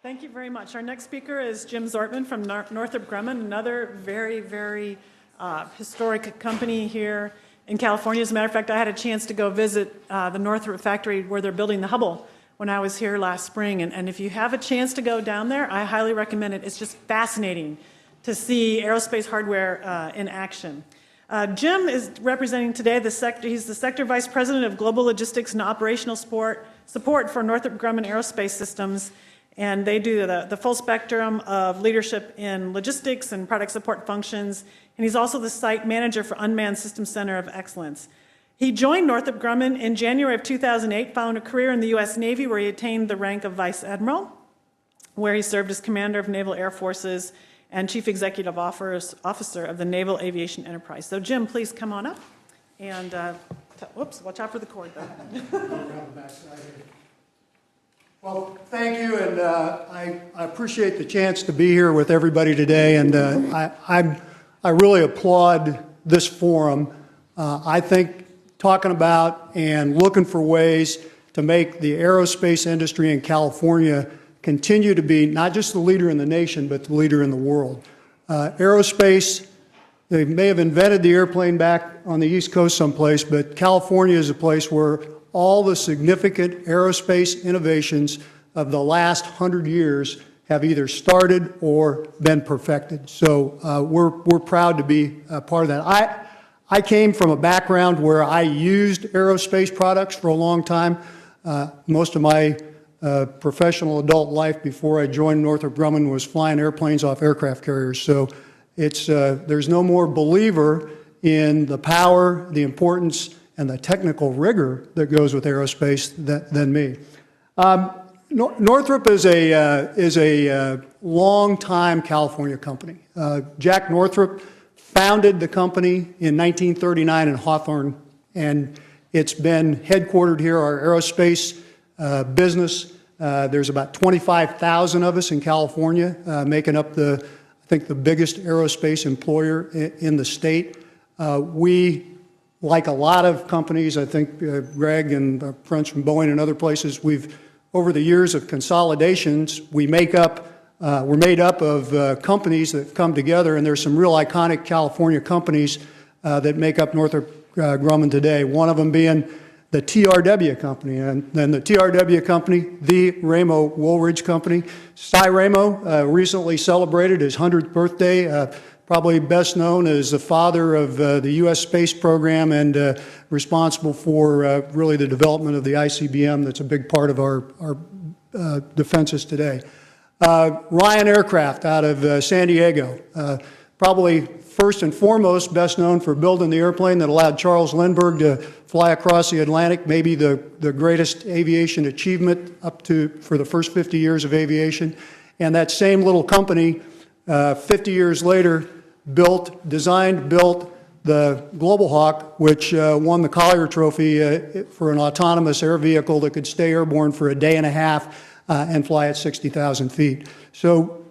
Thank you very much. Our next speaker is Jim Zortman from Northrop Grumman, another very, very historic company here in California. As a matter of fact, I had a chance to go visit the Northrop factory where they're building the Hubble when I was here last spring. And if you have a chance to go down there, I highly recommend it. It's just fascinating to see aerospace hardware in action. Jim is representing today the sector. He's the Sector Vice President of Global Logistics and Operational Support for Northrop Grumman Aerospace Systems. And they do the full spectrum of leadership in logistics and product support functions. And he's also the site manager for Unmanned Systems Center of Excellence. He joined Northrop Grumman in January of 2008, following a career in the U.S. Navy where he attained the rank of Vice Admiral, where he served as Commander of Naval Air Forces and Chief Executive Officer of the Naval Aviation Enterprise. So Jim, please come on up. And, whoops, watch out for the cord, though. Well, thank you, and I appreciate the chance to be here with everybody today, and I really applaud this forum. I think talking about and looking for ways to make the aerospace industry in California continue to be not just the leader in the nation, but the leader in the world. Aerospace, they may have invented the airplane back on the East Coast someplace, but California is a place where all the significant aerospace innovations of the last 100 years have either started or been perfected. So we're proud to be a part of that. I came from a background where I used aerospace products for a long time. Most of my professional adult life before I joined Northrop Grumman was flying airplanes off aircraft carriers. So there's no more believer in the power, the importance, and the technical rigor that goes with aerospace than me. Northrop is a long-time California company. Jack Northrop founded the company in 1939 in Hawthorne, and it's been headquartered here, our aerospace business. There's about 25,000 of us in California, making up I think the biggest aerospace employer in the state. We, like a lot of companies, I think Greg and our friends from Boeing and other places, over the years of consolidations, we're made up of companies that come together, and there's some real iconic California companies that make up Northrop Grumman today. One of them being the TRW company, and then the TRW company, the Ramo Woolridge company. Cy Ramo recently celebrated his 100th birthday. Probably best known as the father of the U.S. space program and responsible for really the development of the ICBM that's a big part of our defenses today. Ryan Aircraft out of San Diego, probably first and foremost best known for building the airplane that allowed Charles Lindbergh to fly across the Atlantic, maybe the greatest aviation achievement for the first 50 years of aviation. And that same little company, 50 years later, designed, built the Global Hawk, which won the Collier Trophy for an autonomous air vehicle that could stay airborne for a day and a half and fly at 60,000 feet. So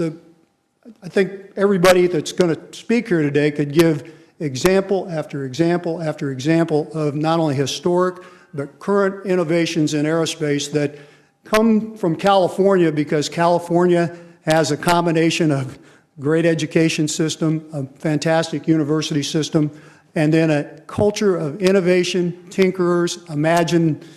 I think everybody that's going to speak here today could give example after example after example of not only historic but current innovations in aerospace that come from California, because California has a combination of great education system, a fantastic university system, and then a culture of innovation, tinkerers,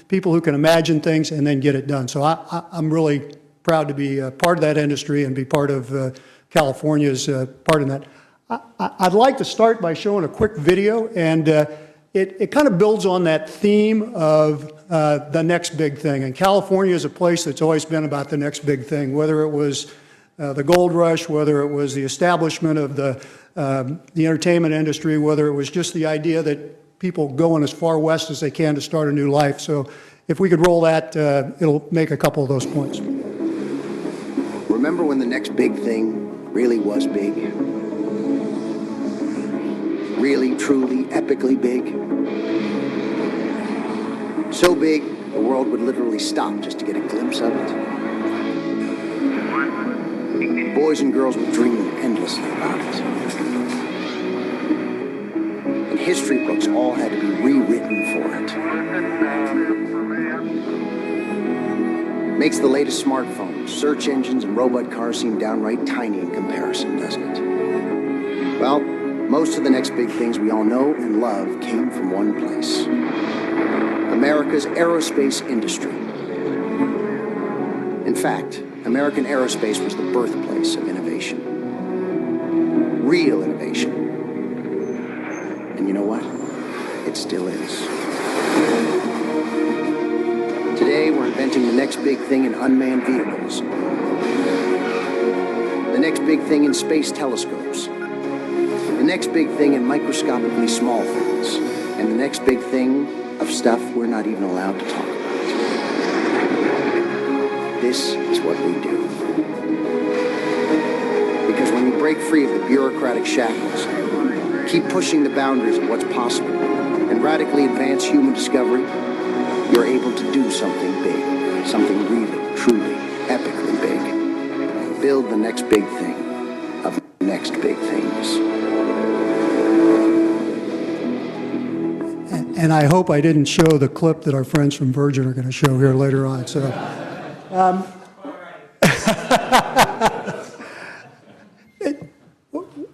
people who can imagine things and then get it done. So I'm really proud to be part of that industry and be part of California's part in that. I'd like to start by showing a quick video, and it kind of builds on that theme of the next big thing. And California is a place that's always been about the next big thing, whether it was the gold rush, whether it was the establishment of the entertainment industry, whether it was just the idea that people going as far west as they can to start a new life. So if we could roll that, it'll make a couple of those points. Remember when the next big thing really was big? Really, truly, epically big? So big, the world would literally stop just to get a glimpse of it. Boys and girls would dream endlessly about it. And history books all had to be rewritten for it. Makes the latest smartphones, search engines and robot cars seem downright tiny in comparison, doesn't it? Well, most of the next big things we all know and love came from one place. America's aerospace industry. In fact, American aerospace was the birthplace of innovation. Real innovation. And you know what? It still is. Today, we're inventing the next big thing in unmanned vehicles. The next big thing in space telescopes. The next big thing in microscopically small things. And the next big thing of stuff we're not even allowed to talk about. This is what we do. Because when you break free of the bureaucratic shackles, keep pushing the boundaries of what's possible, and radically advance human discovery, you're able to do something big, something really, truly, epically big. Build the next big thing of next big things. And I hope I didn't show the clip that our friends from Virgin are going to show here later on. So,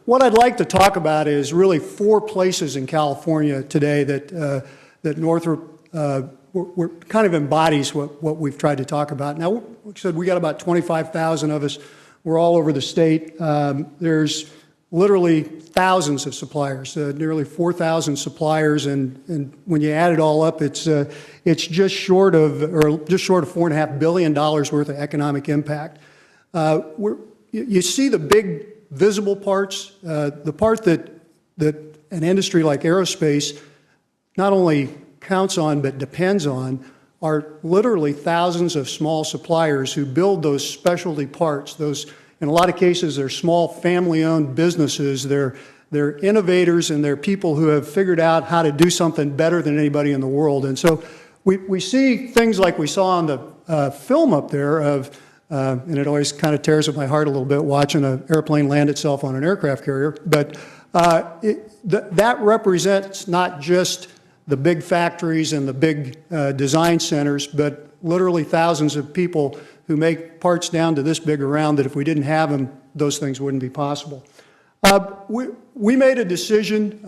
what I'd like to talk about is really 4 places in California today that Northrop kind of embodies what we've tried to talk about. Now, like I said, we got about 25,000 of us. We're all over the state. There's literally thousands of suppliers, nearly 4,000 suppliers, and when you add it all up, it's just short of $4.5 billion worth of economic impact. You see the big visible parts, the part that an industry like aerospace not only counts on but depends on are literally thousands of small suppliers who build those specialty parts. Those, in a lot of cases, they're small family-owned businesses. They're innovators, and they're people who have figured out how to do something better than anybody in the world. And so we see things like we saw on the film up there of, and it always kind of tears at my heart a little bit watching an airplane land itself on an aircraft carrier, but that represents not just the big factories and the big design centers, but literally thousands of people who make parts down to this big around that if we didn't have them, those things wouldn't be possible. We made a decision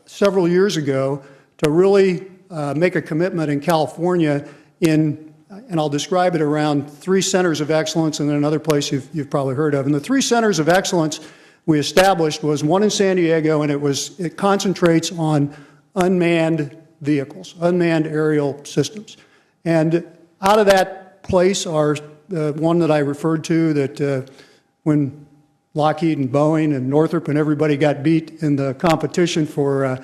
several years ago to really make a commitment in California and I'll describe it around 3 centers of excellence and then another place you've probably heard of. And the 3 centers of excellence we established was one in San Diego, and it concentrates on unmanned vehicles, unmanned aerial systems. And out of that place are the one that I referred to that when Lockheed and Boeing and Northrop and everybody got beat in the competition for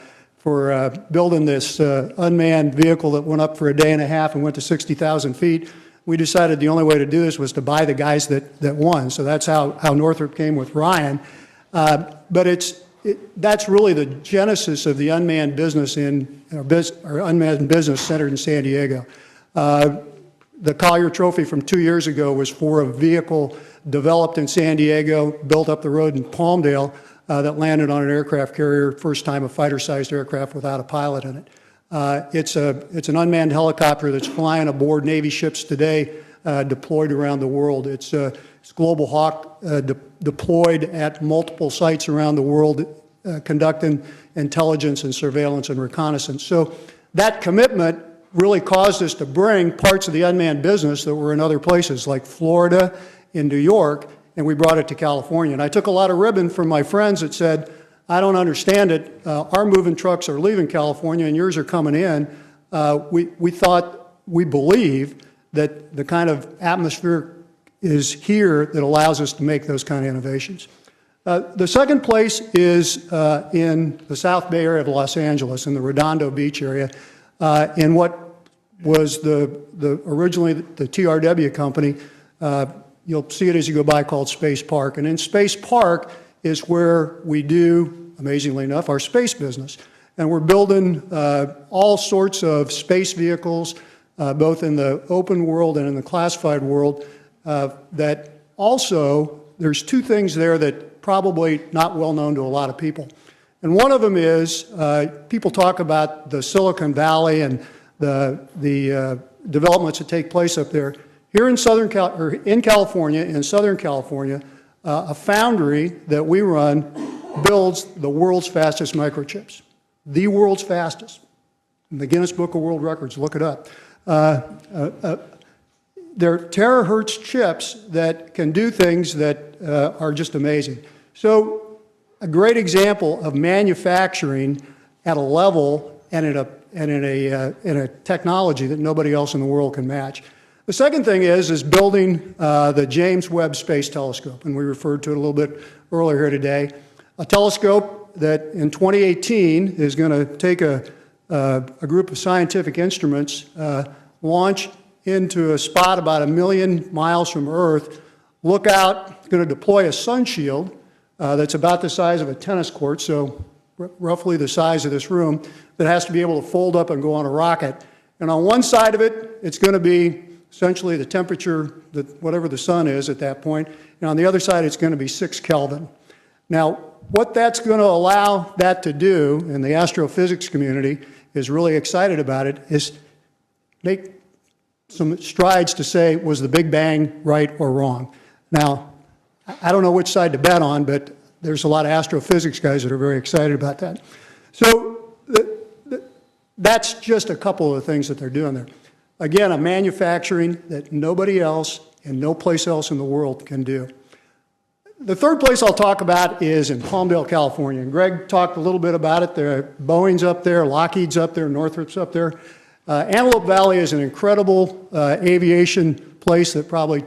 building this unmanned vehicle that went up for a day and a half and went to 60,000 feet, we decided the only way to do this was to buy the guys that won. So that's how Northrop came with Ryan. But that's really the genesis of the unmanned business or unmanned business centered in San Diego. The Collier Trophy from 2 years ago was for a vehicle developed in San Diego, built up the road in Palmdale, that landed on an aircraft carrier, first time a fighter-sized aircraft without a pilot in it. It's an unmanned helicopter that's flying aboard Navy ships today, deployed around the world. It's Global Hawk deployed at multiple sites around the world, conducting intelligence and surveillance and reconnaissance. So that commitment really caused us to bring parts of the unmanned business that were in other places, like Florida and New York, and we brought it to California. And I took a lot of ribbon from my friends that said, I don't understand it. Our moving trucks are leaving California and yours are coming in. We believe that the kind of atmosphere is here that allows us to make those kind of innovations. The second place is in the South Bay area of Los Angeles, in the Redondo Beach area, in what was originally the TRW company. You'll see it as you go by, called Space Park. And in Space Park is where we do, amazingly enough, our space business. And we're building all sorts of space vehicles, both in the open world and in the classified world, that also, there's 2 things there that probably not well known to a lot of people. And one of them is, people talk about the Silicon Valley and the developments that take place up there. Here in in California, in Southern California, a foundry that we run builds the world's fastest microchips. The world's fastest. In the Guinness Book of World Records, look it up. They're terahertz chips that can do things that are just amazing. So a great example of manufacturing at a level and in a technology that nobody else in the world can match. The second thing is building the James Webb Space Telescope, and we referred to it a little bit earlier here today. A telescope that in 2018 is going to take a group of scientific instruments, launch into a spot about 1 million miles from Earth, look out, going to deploy a sun shield that's about the size of a tennis court, so roughly the size of this room, that has to be able to fold up and go on a rocket. And on one side of it, it's going to be essentially the temperature, whatever the sun is at that point, and on the other side, it's going to be 6 Kelvin. Now, what that's going to allow that to do, and the astrophysics community is really excited about it, is make some strides to say, was the Big Bang right or wrong? Now, I don't know which side to bet on, but there's a lot of astrophysics guys that are very excited about that. So that's just a couple of the things that they're doing there. Again, a manufacturing that nobody else and no place else in the world can do. The third place I'll talk about is in Palmdale, California. And Greg talked a little bit about it. Boeing's up there, Lockheed's up there, Northrop's up there. Antelope Valley is an incredible aviation place that probably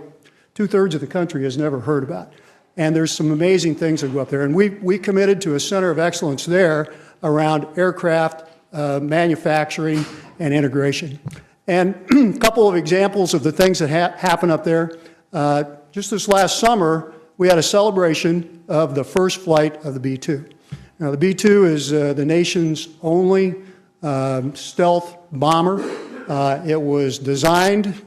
2/3 of the country has never heard about. And there's some amazing things that go up there. And we committed to a center of excellence there around aircraft manufacturing and integration. And a couple of examples of the things that happen up there. Just this last summer, we had a celebration of the first flight of the B-2. Now, the B-2 is the nation's only stealth bomber. It was designed,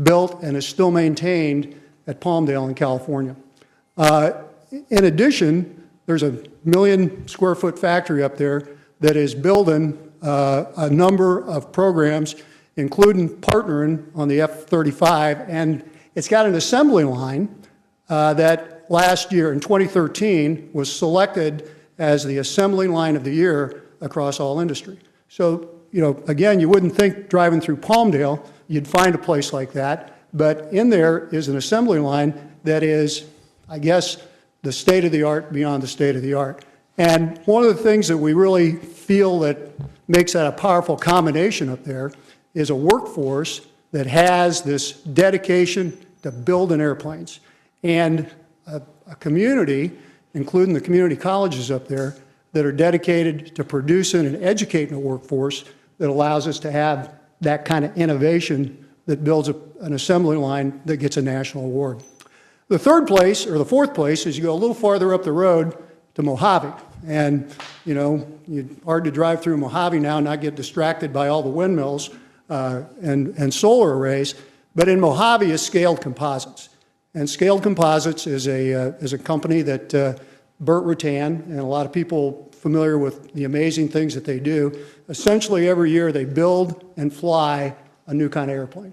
built, and is still maintained at Palmdale in California. In addition, there's a 1 million square foot factory up there that is building a number of programs, including partnering on the F-35, and it's got an assembly line that last year, in 2013, was selected as the assembly line of the year across all industry. So, again, you wouldn't think driving through Palmdale you'd find a place like that, but in there is an assembly line that is, I guess, the state of the art beyond the state of the art. And one of the things that we really feel that makes that a powerful combination up there is a workforce that has this dedication to building airplanes, and a community, including the community colleges up there, that are dedicated to producing and educating a workforce that allows us to have that kind of innovation that builds an assembly line that gets a national award. The third place, or the fourth place, is you go a little farther up the road to Mojave. And, it's hard to drive through Mojave now and not get distracted by all the windmills and solar arrays. But in Mojave is Scaled Composites. And Scaled Composites is a company that Burt Rutan and a lot of people familiar with the amazing things that they do. Essentially, every year they build and fly a new kind of airplane.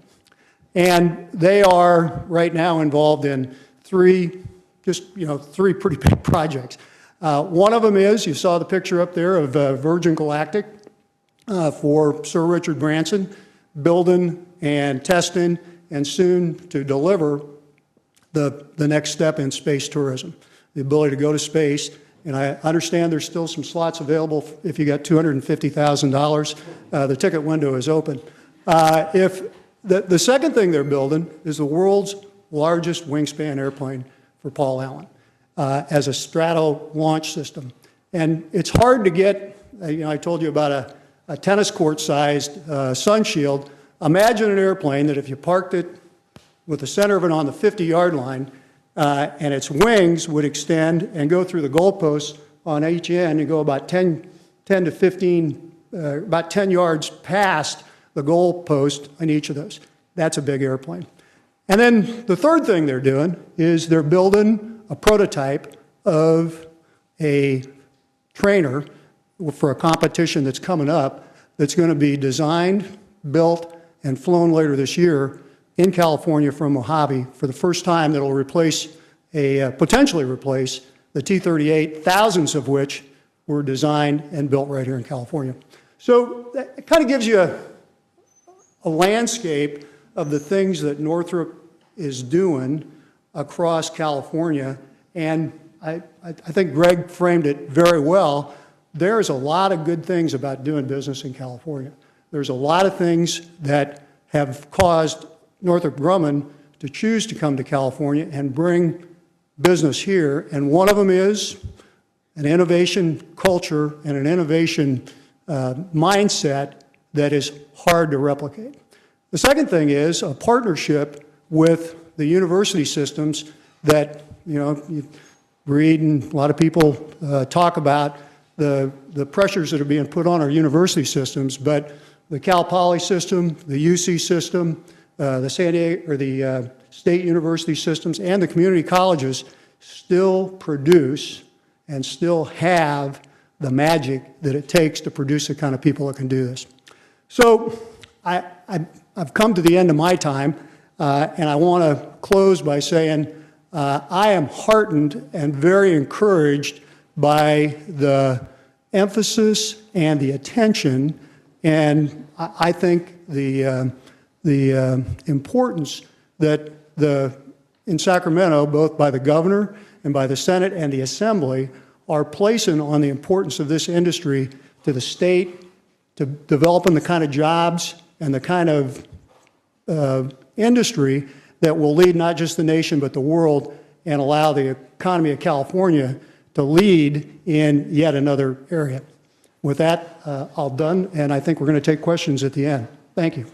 And they are right now involved in three pretty big projects. One of them is, you saw the picture up there of Virgin Galactic for Sir Richard Branson, building and testing and soon to deliver the next step in space tourism, the ability to go to space. And I understand there's still some slots available if you got $250,000. The ticket window is open. The second thing they're building is the world's largest wingspan airplane for Paul Allen as a strato launch system. And it's hard to get, I told you about a tennis court-sized sun shield. Imagine an airplane that if you parked it with the center of it on the 50-yard line, and its wings would extend and go through the goalposts on each end and go about 10 to 15, about 10 yards past the goalpost on each of those. That's a big airplane. And then the third thing they're doing is they're building a prototype of a trainer for a competition that's coming up that's going to be designed, built, and flown later this year in California from Mojave for the first time that will replace potentially replace the T-38, thousands of which were designed and built right here in California. So that kind of gives you a landscape of the things that Northrop is doing across California. And I think Greg framed it very well. There's a lot of good things about doing business in California. There's a lot of things that have caused Northrop Grumman to choose to come to California and bring business here. And one of them is an innovation culture and an innovation mindset that is hard to replicate. The second thing is a partnership with the university systems that, you read and a lot of people talk about the pressures that are being put on our university systems, but the Cal Poly system, the UC system, the San Diego, or the state university systems, and the community colleges still produce and still have the magic that it takes to produce the kind of people that can do this. So I've come to the end of my time, and I want to close by saying I am heartened and very encouraged by the emphasis and the attention, and I think the importance that in Sacramento, both by the governor and by the Senate and the Assembly, are placing on the importance of this industry to the state, to developing the kind of jobs and the kind of industry that will lead not just the nation but the world and allow the economy of California to lead in yet another area. With that, I'll done, and I think we're going to take questions at the end. Thank you.